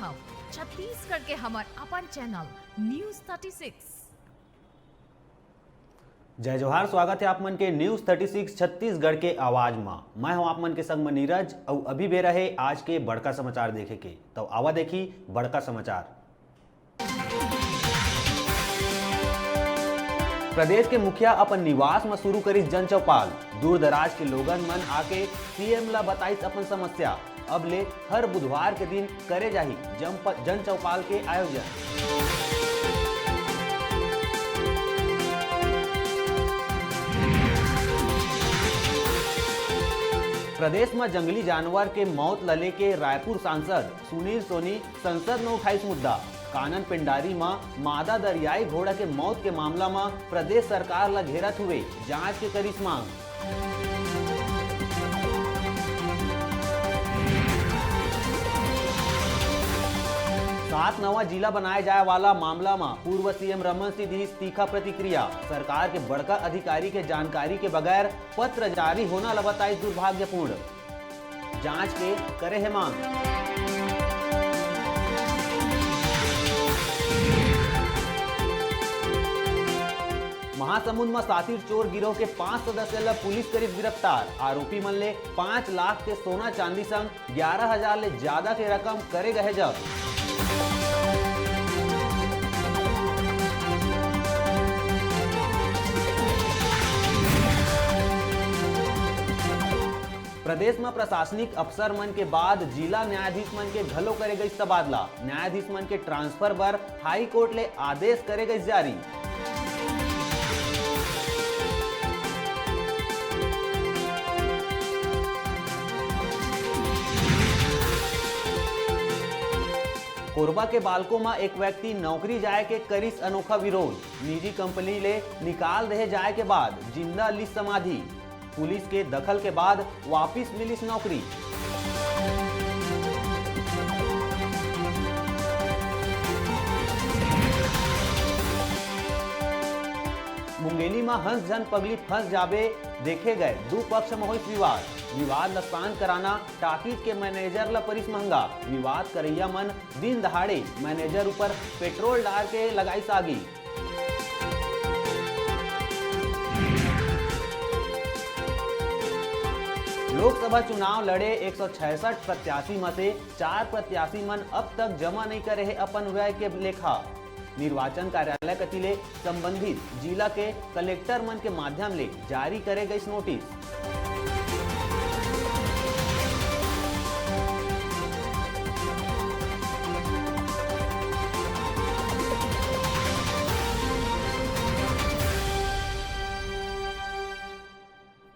देखब छत्तीसगढ़ के हमार अपन चैनल न्यूज 36। जय जोहार, स्वागत है आप मन के न्यूज 36 छत्तीसगढ़ के आवाज में। मैं हूं आप मन के संग में नीरज और अभी भी रहे आज के बड़का समाचार देखे के। तो आवा देखी बड़का समाचार। प्रदेश के मुखिया अपन निवास में शुरू करी जन चौपाल। दूर दराज के लोगन मन आके सीएम ला बताइस अपन समस्या। अब ले हर बुधवार के दिन करे जाही जन चौपाल के आयोजन। प्रदेश में जंगली जानवर के मौत लले के रायपुर सांसद सुनील सोनी संसद में उठाइस मुद्दा। कानन पिंडारी में मादा दरियाई घोड़ा के मौत के मामला में प्रदेश सरकार ला घेरत हुए जांच के करिस मांग। सात नवा जिला बनाए जाए वाला मामला में पूर्व सीएम रमन सिंह दी तीखा प्रतिक्रिया। सरकार के बड़का अधिकारी के जानकारी के बगैर पत्र जारी होना ला बताई दुर्भाग्यपूर्ण। जांच के करे है मांग। महासमुंद में सातिर चोर गिरोह के 5 सदस्य ला पुलिस करीब गिरफ्तार। आरोपी मन ले 5 लाख के सोना चांदी संग 11,000 ले ज्यादा के रकम करे गए जब्त। प्रदेश में प्रशासनिक अफसर मन के बाद जिला न्यायाधीश मन के घलो करे गई तबादला। न्यायाधीश मन के ट्रांसफर बर हाई कोर्ट ले आदेश करे गई जारी। कोरबा के बालको में एक व्यक्ति नौकरी जाए के करिस अनोखा विरोध। निजी कंपनी ले निकाल रहे जाए के बाद जिंदा ली समाधि। पुलिस के दखल के बाद वापिस मिलिस नौकरी। मुंगेली में हंस जन पगली फंस जाबे देखे गए दो पक्ष में हुई विवाद ला शांत कराना टाकीज के मैनेजर ला परिस महंगा। विवाद करैया मन दिन दहाड़े मैनेजर ऊपर पेट्रोल डाल के लगाई सागी। लोकसभा चुनाव लड़े 166 प्रत्याशी में से 4 प्रत्याशी मन अब तक जमा नहीं करे है अपन व्यय के लेखा। निर्वाचन कार्यालय कतिले संबंधित जिला के कलेक्टर मन के माध्यम ले जारी करे गई नोटिस।